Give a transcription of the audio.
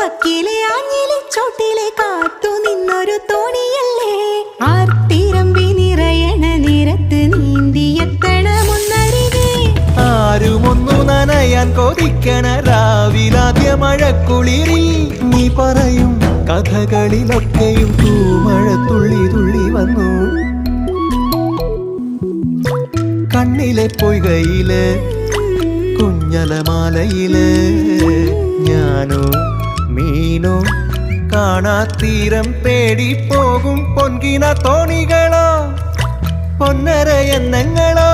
വക്കിലെ ആഞ്ഞിലി ചോട്ടിലെ കാത്തു നിന്നൊരു തോണിയല്ലേ ആർത്തിരമ്പി നിറയണ നിരത്ത് നീന്തിയെത്തണ മുന്നരികെ ആരുമൊന്നു നനയാൻ കൊതിക്കണ രാവിലാദ്യ മഴക്കുളിരിൽ നീ പറയും കഥകളിലൊക്കെയും തൂമഴ തുള്ളി തുള്ളി വന്നു കണ്ണിലെ പൊയ്കയില് കുഞ്ഞലമാലയില് ഞാനോ മീനോ കാണാത്തീരം തേടി പോകും പൊൻകിന തോണികളോ പൊന്നര എന്നങ്ങളോ